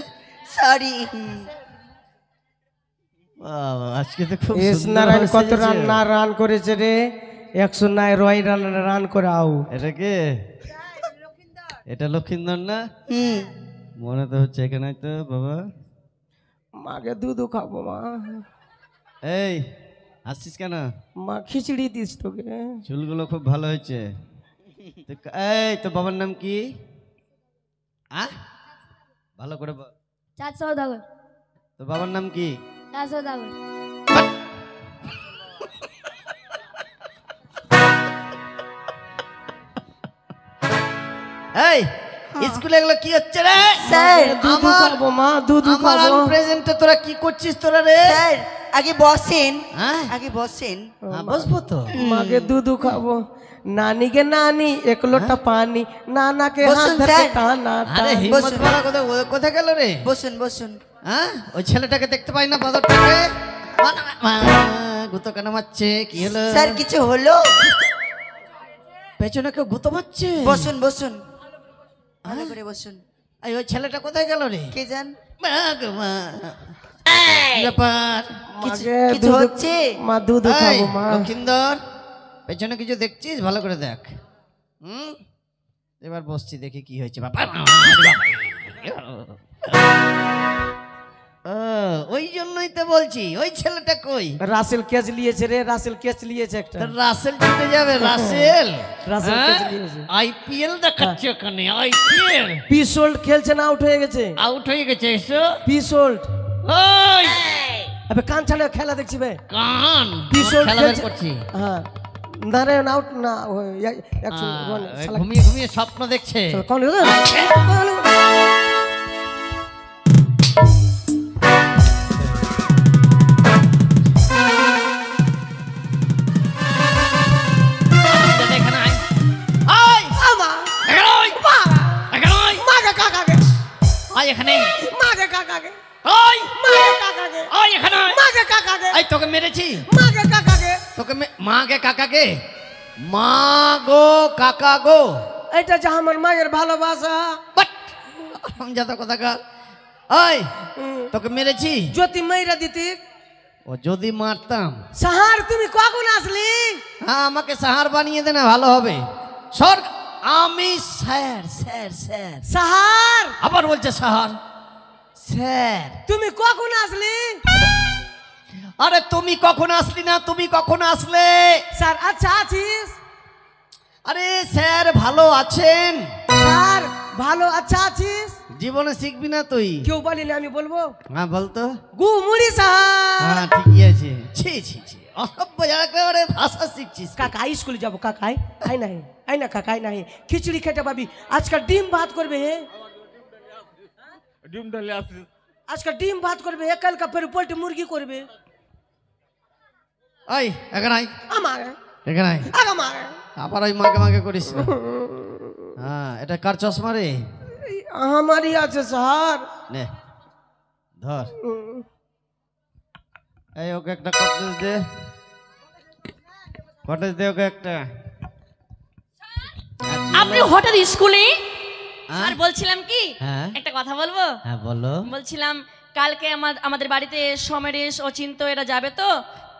সরি। বাবা, আজকে তো খুব এস সুন্দর নারায়ণ ভাবে কত সেজেছে। রান করেছে রে, 109 রয় রান করে আউ। এটা কে? এটা লক্ষিন্দর না? মনে তো হচ্ছে এখানে তো বাবা। মাকে দুধ খাবো মা। এই আসছিস কেন? মা খিচড়ি দিস তোকে। চুলগুলো খুব ভালো হয়েছে। এই তো বাবার নাম কি? ভালো করে বল। চাঁদ সওদাগর। তো বাবার নাম কি? চাঁদ সওদাগর। এই স্কুলে এগুলো কি হচ্ছে রে? স্যার দুধ খাবো মা, দুধ আমার খাবো। প্রেজেন্টে তোরা কি করছিস তোরা রে? স্যার আগে বসেন, হ্যাঁ আগে বসেন। বসবো তো। মাকে দুধ খাবো। নানি কে নানি এক লোটা পানি, নানা কে হাত বসুন ধরে স্যার। টানা আরে টানা। হিম্মত বলা কোথায় গেল রে? বসুন বসুন। হ্যাঁ ওই ছেলেটাকে দেখতে পাই না বাদরটাকে? গুতো কেন মারছে? কি হলো? স্যার কিছু হলো? পেছনে কেউ গুতো মারছে। বসুন বসুন, ভালো করে বসুন। এই ওই ছেলেটা কোথায় গেল রে? কে জান? মা গো মা। কি ব্যাপার? কিছু মাকে কিছু দুধ হচ্ছে? মা দুধ এই, খাবো মা। লক্ষিন্দর পেছনে কিছু দেখছিস? ভালো করে দেখ। এবার বসছি দেখি কি হয়েছে। বাবা ওই জন্যই তো বলছি ওই ছেলেটা কই? রাসেল কেচ নিয়েছে রে, রাসেল কেচ নিয়েছে একটা। তোর রাসেল ছুটে যাবে। রাসেল রাসেল কেচ নিয়েছে। আইপিএল দেখাচ্ছে ওখানে। আইপিএল পিসোল্ড খেলছে না, আউট হয়ে গেছে। আউট হয়ে গেছে। এসো পিসোল্ড। ওই আবে কান ছাড়া খেলা দেখছি বে। কান পিসোল্ড খেলা বের খেলছে। করছি। হ্যাঁ নারায়ণ আউট না, ঘুমিয়ে ঘুমিয়ে স্বপ্ন দেখছে। তোকে মেরেছি? তোকে মাকে কাকাকে? মা গো কাকা গো, এটা যে আমার মায়ের ভালোবাসা। যত কথা কার। ওই তোকে মেরেছি? যদি মাইরা দিতি। ও যদি মারতাম। সাহার তুমি কখন আসলি? হ্যাঁ আমাকে সাহার বানিয়ে দে না, ভালো হবে। সর। আমি স্যার স্যার স্যার। সাহার আবার বলছে সাহার। স্যার তুমি কখন আসলি? আরে তুমি কখন আসলি না, তুমি কখন আসলে? স্যার আচ্ছা আছিস? আরে স্যার ভালো আছেন? স্যার ভালো আচ্ছা আছিস? জীবনে শিখবি না তুই? কেউ বলিনি আমি বলবো। হ্যাঁ বলতো। গু মুড়ি স্যার। হ্যাঁ ঠিকই আছে। ছি ছি ছি, অসভ্য একেবারে ভাষা শিখছিস। কাকা স্কুলে যাবো কাকাই আই নাই আই না কাকাই নাই খিচুড়ি খেতে পাবি আজকাল ডিম ভাত করবে আজকাল ডিম ভাত করবে কালকা ফের পোল্ট্রি মুরগি করবে ওই এখানে আয়, আমার এখানে আয়। আমার আবার ওই মাকে মাকে করিস না। হ্যাঁ এটা কার চশমা রে? আমারই আছে স্যার। নে ধর, এই ওকে একটা কটেজ দে, কটেজ দে ওকে একটা। আপনি হঠাৎ স্কুলে? হ্যাঁ? আর বলছিলাম কি হ্যাঁ একটা কথা বলবো? হ্যাঁ বলো। বলছিলাম কালকে আমাদের বাড়িতে সমরেশ অচিন্ত এরা যাবে তো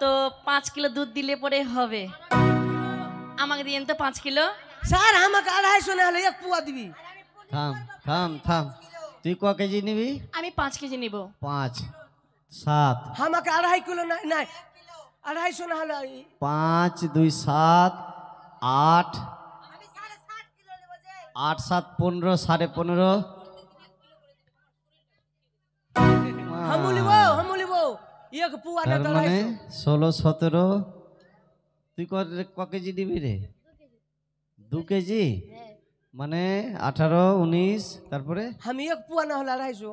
তো 5 কিলো দুধ দিলে পরে হবে। আমাকে দিয়েন তো 5 কিলো। স্যার আমাকে 250 না হলে 1 পুয়া দিবি। থাম থাম থাম, তুই ক কেজি নিবি? আমি 5 কেজি নিব। 5 7 আমাকে 2.5 কিলো নাই নাই 250 না হলে 5 2 7 8 8 7 15 15.5। হামু লিব 1 পুয়া না তার মানে 16 17। তুই ক কেজি দিবি রে? 2 কেজি মানে 18 19। তারপরে আমি 1 পুয়া না হলে 250।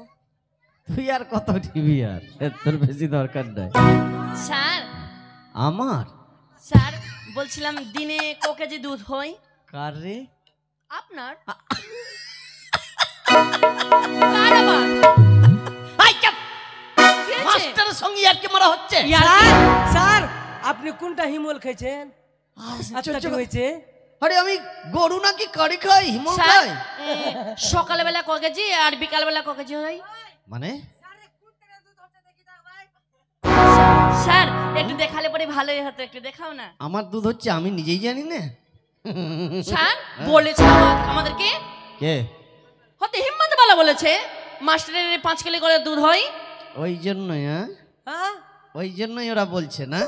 তুই আর কত দিবি? আর তোর বেশি দরকার নাই। স্যার আমার স্যার বলছিলাম দিনে ক কেজি দুধ হয়? কার রে? আপনার। কার আবার? মাস্টারের সঙ্গে আর কি মারা হচ্ছে? স্যার স্যার আপনি কোনটা হিমল খেয়েছেন? আচ্ছা হয়েছে। আরে আমি গরু নাকি কারি খাই? হিমল স্যার খাই সকালবেলা ক কেজি আর বিকালবেলা ক কেজি হয়? মানে? স্যার একটু দেখালে পরে ভালোই হতো, একটু দেখাও না। আমার দুধ হচ্ছে আমি নিজেই জানি না। স্যার বলেছে আমাদেরকে, কে? হতে হিম্মত বালা বলেছে মাস্টারের 5 কিলো করে দুধ হয়। ওই জন্যই হ্যাঁ, হ্যাঁ ওই জন্যই ওরা বলছে না।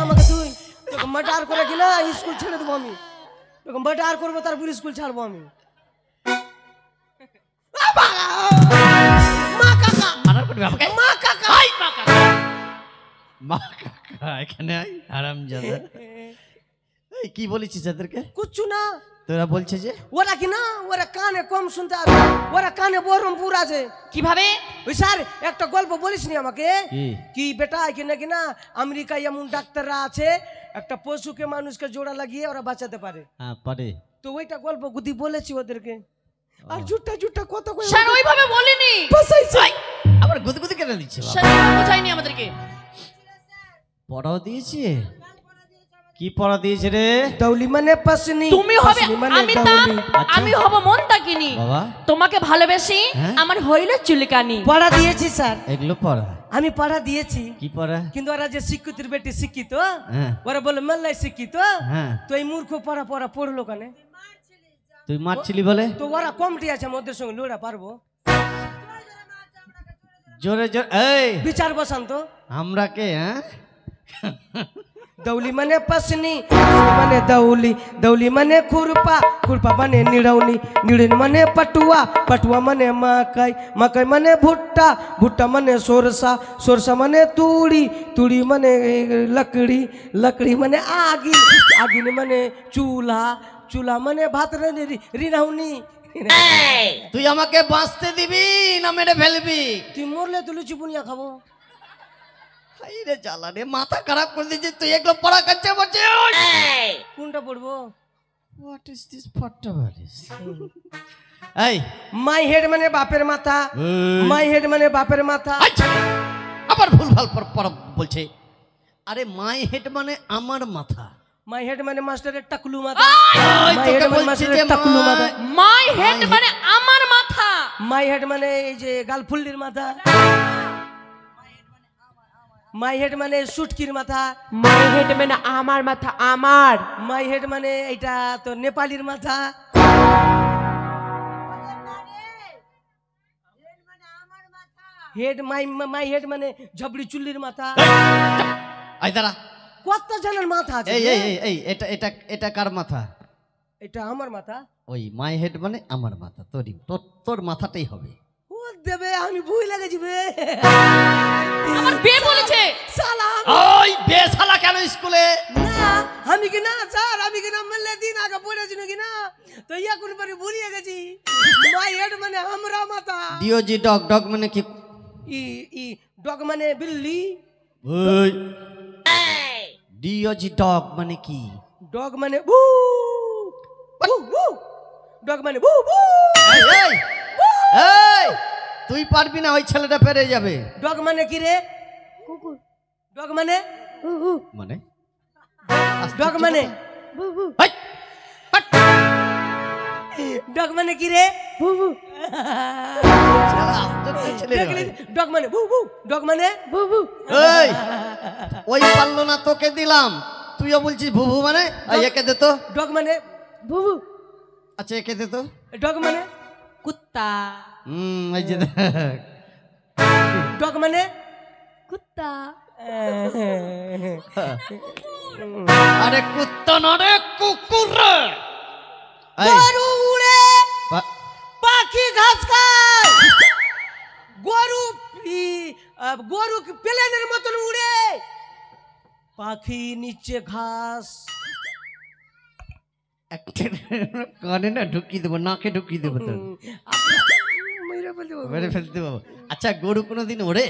আমাকে তুই তোকে মার্ডার করে কিনা স্কুল ছেড়ে দেবো আমি, তোকে মার্ডার করবো তারপর স্কুল ছাড়বো আমি। মা কাকা এখানে আয়, হারামজাদা। এই কি বলেছিস এদেরকে? কুচ্ছু না, তোরা বলছে যে ওরা কি না ওরা কানে কম শুনতে হবে, ওরা কানে বহরমপুর আছে। কিভাবে? ওই স্যার একটা গল্প বলিসনি আমাকে কি? কি বেটা কিনা কিনা আমেরিকায় এমন ডাক্তাররা আছে একটা পশুকে মানুষকে জোড়া লাগিয়ে ওরা বাঁচাতে পারে। হ্যাঁ পারে। তো ওইটা গল্প গুদি বলেছি ওদেরকে। আর জুট্টা জুট্টা কত করে স্যার ওইভাবে বলিনি। বসাইছে। আবার গুদগুদি কেন দিচ্ছে? স্যার বোঝায়নি আমাদেরকে। পড়াও দিয়েছে? কি পড়া দিয়েছে রে? দৌলি মানে পাসনি, তুমি হবে পাসনি মানে আমি দৌলি। আমি হব মন্দাকিনী। বাবা তোমাকে ভালোবেসি হ্যাঁ? আমার হইল চুলকানি। পড়া দিয়েছি স্যার, এগুলো পড়া? আমি পড়া দিয়েছি। কি পড়া? কিন্তু ওরা যে শিক্ষিতের বেটি শিক্ষিত, হ্যাঁ ওরা বলে মেল্লাই শিক্ষিত, হ্যাঁ। তো এই মূর্খ পড়া পড়া পড়লো কানে। তুই মারছিলি বলে? তো ওরা কমটি আছে ওদের সঙ্গে লড়া পারবো? জোরে জোরে এই বিচার বসান তো। আমরা কে? হ্যাঁ দৌলি মানে পাসনি, পাসনি মানে দৌলি, দৌলি মানে খুরপা, খুরপা মানে নিড়াউনি, নিড়িন মানে পাটুয়া, পাটুয়া মানে মাকাই, মাকাই মানে ভুট্টা, ভুট্টা মানে সরষা, সরষা মানে তুড়ি, তুড়ি মানে লকড়ি, লকড়ি মানে আগি, আগিন মানে চুলা, চুলা মানে ভাত রিনাউনি। তুই আমাকে বাঁচতে দিবি না মেরে ফেলবি? তুই মরলে তুই লুচি বুনিয়া খাবো। হাই রে জ্বালা রে, মাথা খারাপ করে দিয়েছে। তুই এগুলো পড়া কাচ্ছে বলছে? কোনটা পড়বো? হোয়াট ইজ দিস ফটাফাটিস? এই মাই হেড মানে বাপের মাথা, মাই হেড মানে বাপের মাথা। আচ্ছা আবার ভুলভাল পড়া বলছে। আরে মাই হেড মানে আমার মাথা, মাই হেড মানে মাস্টারের টাকলু মাথা, ওই মাই তোকে হেড মানে বলছি মাস্টারের যে টাকলু মাথা, মাই হেড মানে আমার মাথা, মাই হেড মানে এই যে গালফুল্লির মাথা, মাই হেড মানে সুটকির মাথা, মাই হেড মানে আমার মাথা আমার। মাই হেড মানে এইটা তো নেপালির মাথা, হেড মাই হেড মানে ঝবড়ি চুল্লির মাথা। আই দাঁড়া, কত জনের মাথা আছে? এই এই এই এই এটা এটা এটা কার মাথা? এটা আমার মাথা। ওই মাই হেড মানে আমার মাথা, তোরই তোর মাথাটাই হবে। ও দেবে, আমি ভুল লাগেছি বে। আমার বে বলেছে শালা ওই বেশালা কেন স্কুলে? না আমি কি না স্যার, আমি কি না মেলে দিন আগে পড়েছি নাকি না, তো ইয়া কোন পরে ভুলিয়ে গেছি। মাই হেড মানে আমরা মাথা। ডিওজি ডগ, ডগ মানে কি? ই ই ডগ মানে বিল্লি। ওই ডিওজি ডগ মানে কি? ডগ মানে বু বু বু, ডগ মানে বু বু। এই এই এই তুই পারবি না, ওই ছেলেটা পেরে যাবে। ডগ মানে কি রে? কুকুর। ডগ মানে মানে ডগ মানে হাই, হাট। ডগ মানে কি রে? বু বু। শালা, আস্তে ছেলে রে। ডগ মানে বু বু, ডগ মানে বু বু। এই ওই পারলো না, তোকে দিলাম, তুইও বলছিস ভুভু মানে? এই একে দে তো। ডগ মানে বু বু। আচ্ছা একে দে তো। ডগ মানে কুত্তা। এই যে দেখ। ডগ মানে কুত্তা। আরে কুত্তা না রে, কুকুর রে। এই, গরু উড়ে, পা- পাখি ঘাস খায়। গরু গরু প্লেনের মতন উড়ে, পাখি নিচে ঘাস। কানে না ঢুকিয়ে দেবো, নাকে ঢুকিয়ে দেবো তো, মেরে ফেলতে পাবো। আচ্ছা গরু কোনোদিন ওড়ে?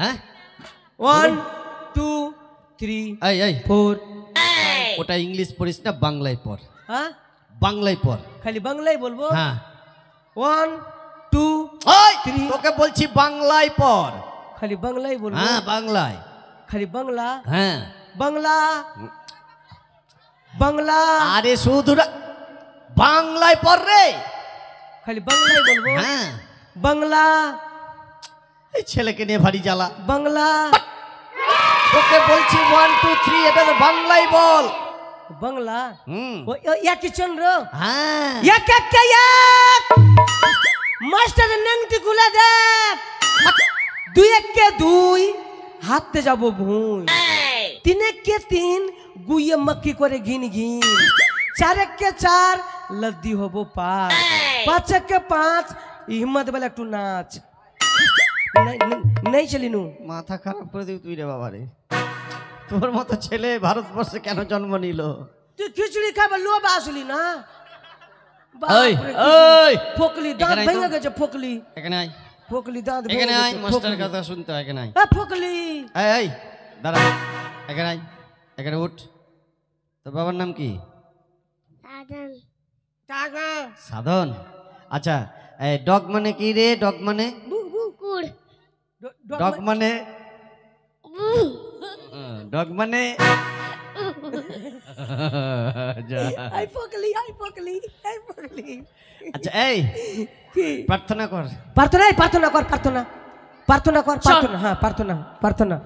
হ্যাঁ 1 2 3 এই এই 4। ওটা ইংলিশ পড়িস না, বাংলায় পড়, হ্যাঁ বাংলায় পড়। খালি বাংলাই বলবো। হ্যাঁ 1 2 ওই 3। তোকে বলছি বাংলায় পড়। খালি বাংলাই বলবো। হ্যাঁ বাংলায়। খালি বাংলা হ্যাঁ বাংলা বাংলা। আরে শুধু বাংলায় পড় রে। খালি বাংলাই বলবো। হ্যাঁ বাংলা এই ছেলেকে নিয়ে ভারী জ্বালা। বাংলা তোকে বলছি 1 2 3 এটা তো বাংলায় বল। বাংলা হুম একই চন্দ্র। হ্যাঁ এক এক কে এক মাস্টার নেংটি খুলে দেখ। 2 1 কে 2 হাতে যাব ভুঁই। 3 1 কে 3 গুইয়ে মক্কি করে ঘিন ঘিন। 4 1 কে 4 লদ্দি হবো পার। 5 1 কে 5 হিম্মত বেলা একটু নাচ। নেই চলিনু। মাথা খারাপ করে দিবি তুই রে বাবা রে। তোর মতো ছেলে ভারতবর্ষে কেন জন্ম নিল? তুই খিচুড়ি খাবার লোভ আসলি না? এই এই ফকলি দাঁত এখানে আয় তো। ভেঙে গেছে। ফকলি এখানে আয়, ফকলি দাঁত ভেঙে এখানে আয়, গেছে। মাস্টার ফকলি। কথা শুনতে হয়। এখানে আয়, ফকলি এই এই দাঁড়া, এখানে আয়, এখানে উঠ। তোর বাবার নাম কি? টাকা সাধন। আচ্ছা এই ডগ মানে কি রে? ডগ মানে কুকুর। ডগ মানে ডগ মানে যা। আই ফকলি আই ফকলি আই ফকলি। আচ্ছা এই প্রার্থনা কর। প্রার্থনা প্রার্থনা কর। প্রার্থনা প্রার্থনা কর। প্রার্থনা হ্যাঁ প্রার্থনা প্রার্থনা।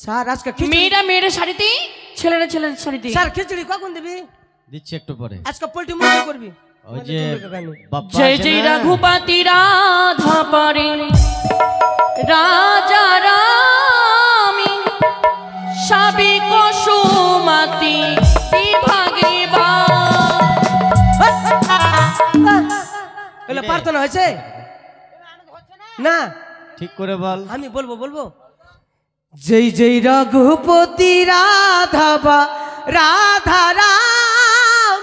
স্যার আজকে মেয়েরা মেয়েরা শাড়িতে, ছেলেরা ছেলের শাড়িতে। স্যার খিচুড়ি কখন দিবি? দিচ্ছি একটু পরে। আজকে পোল্ট্রি মুরগি করবি? ওই যে বাপ্পা জয় আছে জয় না? রঘুপতি রাধা পারে রাজা রামি সাবিক সুমতি বিভাগে বা। এগুলো প্রার্থনা হয়েছে না? ঠিক করে বল। আমি বলবো জয় জয় রঘুপতি রাধা রাধা রাম।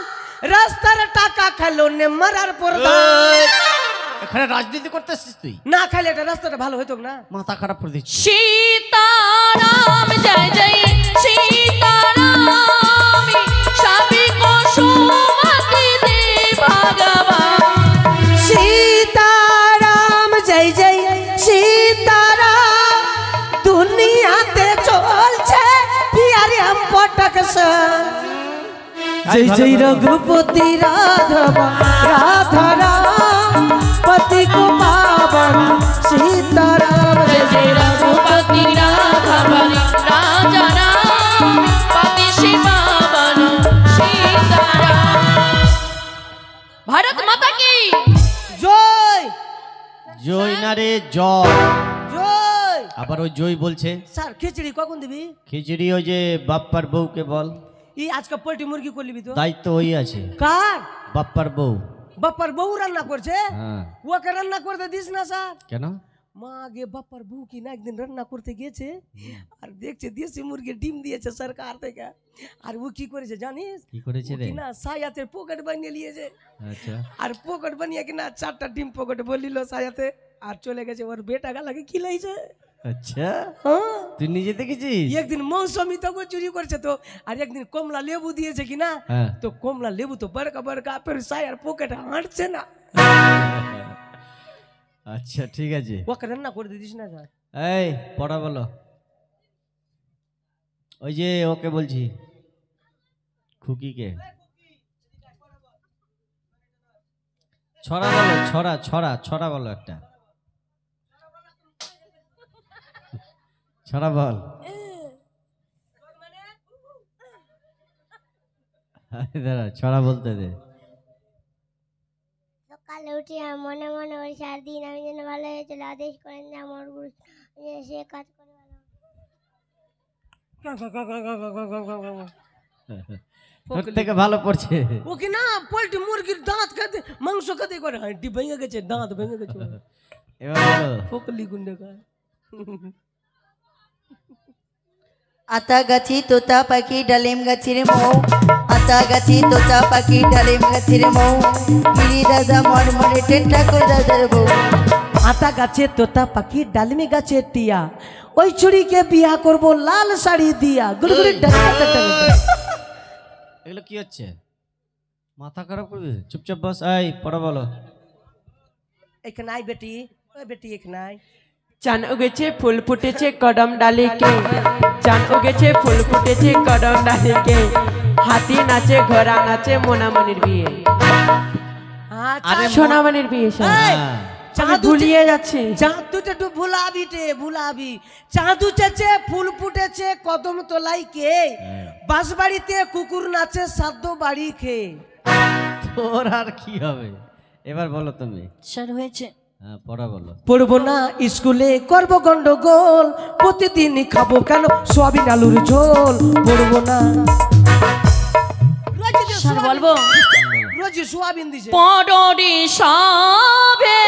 রাস্তার টাকা খেলো নে মারার পর এই, এখানে রাজনীতি করতেছিস তুই? না খাইলে এটা রাস্তাটা ভালো হইতো না। মাথা খারাপ করে দিচ্ছিস। সীতারাম জয় জয় সীতারাম সাবিক সুমতি ভগবান। সীতারাম জয় জয় সীতারাম। দুনিয়াতে চলছে পিয়ারি हम পটক সে। জয় জয় রঘুপতি রাধা রাধা রাম पति को पावन सीताराम। जय जय रघुपति राघव राजा राम पति शिवावन सीताराम। भारत माता की জয়। জয় না রে জয়। আবার ওই জয় বলছে স্যার খিচড়ি কখন দিবি? খিচুড়ি ওই যে বাপ্পার বউকে বল। এই আজকে পোল্ট্রি মুরগি করলিবি তো? দায়িত্ব ওই আছে। কার? বাপ্পার বউ। বাপ্পার বউ রান্না করছে? হ্যাঁ। ওকে রান্না করতে দিস না স্যার। কেন? মা আগে বাপ্পার বউ কি না একদিন রান্না করতে গিয়েছে আর দেখছে দেশি মুরগি ডিম দিয়েছে সরকার থেকে। আর ও কি করেছে জানিস? কি করেছে রে? না সায়াতে পকেট বানিয়ে নিয়েছে। আচ্ছা। আর পকেট বানিয়ে কিনা 4টা ডিম পকেটে বলিল সায়াতে আর চলে গেছে ওর বেটা গালাকে খিলাইছে। আচ্ছা হ্যাঁ তুই নিজে দেখেছিস? একদিন মৌসুমি তো চুরি করছে তো আর একদিন কমলা লেবু দিয়েছে কিনা তো কমলা লেবু তো বড়কা বড়কা ফের সায়ার পকেটে হাঁটছে না। আচ্ছা ঠিক আছে। ওকে রান্না করে দিস না স্যার। এই পড়া বলো। ওই যে ওকে বলছি খুকিকে ছড়া বলো। ছড়া ছড়া ছড়া বলো একটা ছড়া বল। দাঁড়া ছড়া বলতে দে। সকালে উঠে আমি মনে মনে ওই 4 দিন আমি যেন ভালো হয়ে চলে আদেশ করেন যে আমার গুরু সে কাজ করে ভালো। তোর থেকে ভালো পড়ছে। ও কি না পোল্ট্রি মুরগির দাঁত খেতে মাংস খেতে করে হাঁটি ভেঙে গেছে দাঁত ভেঙে গেছে। এবার বলো। ফকলি গুন্ডে কা আতা গাছি তোতা পাখি ডালিম গাছের মৌ, আতা গাছি তোতা পাখি ডালিম গাছের মৌ, গিরি দাদা মরমরে ঠাকুর দাদার বউ। আতা গাছে তোতা পাখি ডালিমি গাছে টিয়া ওই চুড়িকে বিয়া করব লাল শাড়ি দিয়া গুড়গুড়ি এগুলো কি হচ্ছে? মাথা খারাপ করবে। চুপচাপ বস। এই পড়া বলো। এখানে আই বেটি, ওই বেটি এখানে আই। চান উগেছে ফুল ফুটেছে কদম ডালিকে, চান উগেছে ফুল ফুটেছে কদম ডালিকে, হাতি নাচে ঘোড়া নাচে মোনামনির বিয়ে। আরে সোনামনির বিয়ে আমি ভুলিয়ে যাচ্ছি। চাঁদ দুটো ভুলাবি রে ভুলাবি। চাঁদ উঠেছে ফুল ফুটেছে কদম তলাই কে, বাঁশবাড়িতে কুকুর নাচে সাধ্য বাড়ি খেয়ে। তোর আর কি হবে? এবার বলো তুমি। স্যার হয়েছে। হ্যাঁ পড়া বলো। পড়বো না স্কুলে করবো গন্ডগোল, প্রতিদিন খাবো কেন সোয়াবিন আলুর ঝোল। পড়বো না বলবো রোজ সোয়াবিন দিছে। পড়ি সবে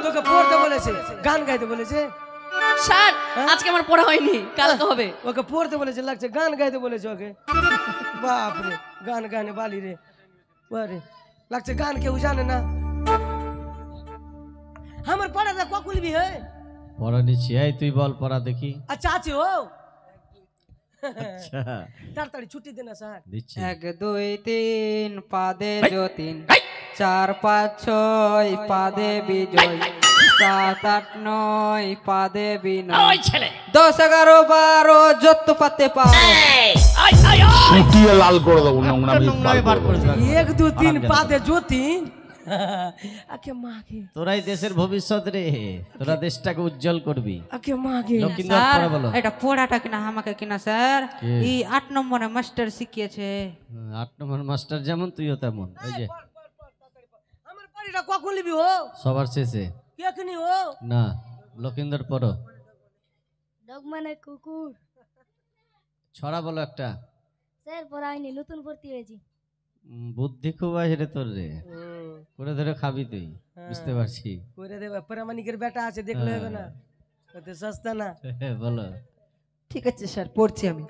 তোকে পড়তে বলেছে, গান গাইতে বলেছে। স্যার আজকে আমার পড়া হয়নি, কালকে হবে। ওকে পড়তে বলেছে লাগছে গান গাইতে বলেছে ওকে। বাপ রে গান গানে বালি রে বারে লাগছে গান কেউ জানে না। আমার পড়াটা কখন লিবি হে? পড়া নিচ্ছি। এই তুই বল পড়া দেখি। আচ্ছা আছে ও আচ্ছা তাড়াতাড়ি ছুটি দে না স্যার। দিচ্ছি। 1 2 3 পাদে যতীন, 4 5 6 পাদে বিজয়, 7 8 9 পাদে বিনয়, ওই ছেলে 10 11 12 যত পাতে পাও। ফুটিয়ে লাল করে দেবো নোংরা বার করে দিবা। 1 2 3 পাদে যতীন। আকে মাকে তোরাই দেশের ভবিষ্যৎ রে, তোরা দেশটাকে উজ্জ্বল করবি। আকে মাকে লক্ষিন্দর স্যার পড়া বলো। এটা পড়াটা কিনা আমাকে কিনা স্যার এই 8 নম্বরে মাস্টার শিখিয়েছে। 8 নম্বর মাস্টার যেমন তুইও তেমন। এই যে আমার বাড়িটা কখন লিবি ও? সবার শেষে। কেখনি ও? না লক্ষিন্দর পড়ো। ডগ মানে কুকুর। ছড়া বলো একটা। স্যার পড়াইনি, নতুন ভর্তি হয়েছি। বুদ্ধি খুব আছে রে তোর রে, করে ধরে খাবি তুই, বুঝতে পারছি। করে দেবে প্রামাণিকের বেটা আছে দেখলে হবে না, ওতে সস্তা না। বলো। ঠিক আছে স্যার পড়ছি আমি।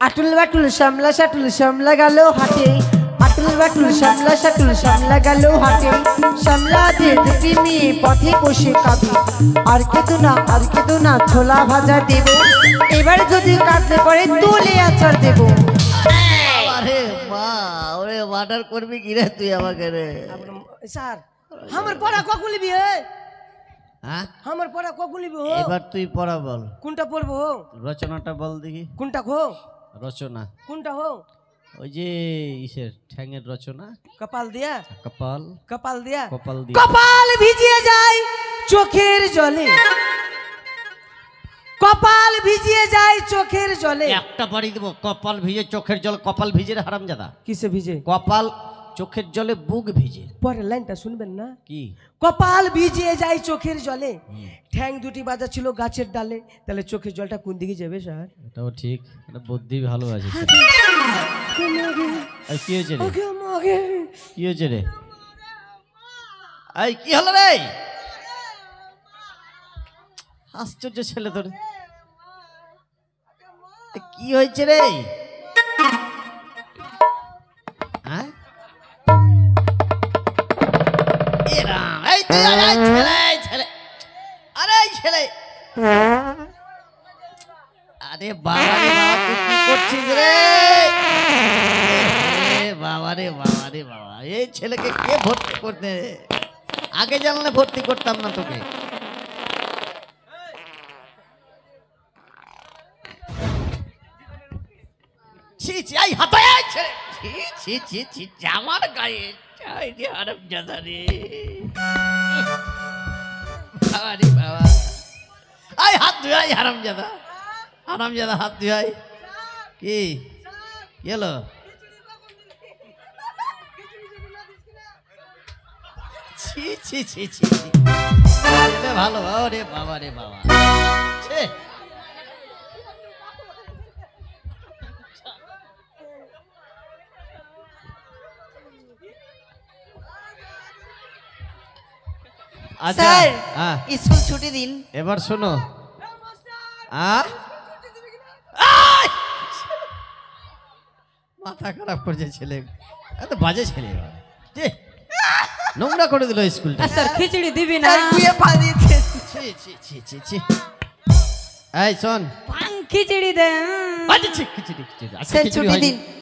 আটুল বাটুল সামলা সাটুল সামলা গেল হাটে, আটুল বাটুল সামলা সাটুল সামলা গেল হাটে, সামলা দিয়ে দুটি নিয়ে পথে বসে খাবে, আর কেতো না ছোলা ভাজা দেব, এবার যদি কাটতে পারে তুলে আচার দেব। আরে মা ওরে মার্ডার করবি কি রে তুই আমাকে রে? স্যার আমার পড়া কখন লিবি হে? হ্যাঁ আমার পড়া কখন লিবি ও? এবার তুই পড়া বল। কোনটা পড়বো? রচনাটা বল দেখি। কোনটা খো? রচনা কোনটা হো? ওই যে ইসের ঠ্যাঙের রচনা। কপাল দিয়া? কপাল। কপাল দিয়া? কপাল দিয়ে। কপাল ভিজিয়ে যায় চোখের জলে, কপাল ভিজিয়ে যায় চোখের জলে। একটা বাড়ি দেবো। কপাল ভিজে চোখের জল। কপাল ভিজে রে হারামজাদা। কিসে ভিজে? কপাল চোখের জলে বুক ভিজে। পরের লাইনটা শুনবেন না? কি? কপাল ভিজিয়ে যায় চোখের জলে, ঠ্যাং দুটি বাঁধা ছিল গাছের ডালে, তাহলে চোখের জলটা কোন দিকে যাবে স্যার? এটাও ঠিক, এটা বুদ্ধি ভালো আছে। কি হয়েছে রে? কি হয়েছে রে? এই কি হলো রে? আশ্চর্য ছেলে তোর, কি হয়েছে রে? হ্যাঁ আরে বাবা রে বাবা, তুই কি করছিস রে? বাবা রে বাবা রে বাবা, এই ছেলেকে কে ভর্তি করতে? আগে জানলে ভর্তি করতাম না তোকে। ছি ছি, এই হাতায় এই ছেলে, ছি ছি ছি ছি, আমার গায়ে হারামজাদা রে। বাবা রে বাবা, আই হাত ধুয়াই হারামজাদা, হারামজাদা হাত ধুয়াই। কি গেলো? ছি ছি ছি ছি, ভালো রে বাবা রে বাবা। স্যার স্কুল ছুটি দিন। এবার শোনো, মাথা খারাপ করছে ছেলে, এত বাজে ছেলে, নোংরা করে দিল স্কুলটা। স্যার খিচুড়ি দিবি না? এই শোন, খিচুড়ি দে। খিচুড়ি স্যার ছুটি দিন।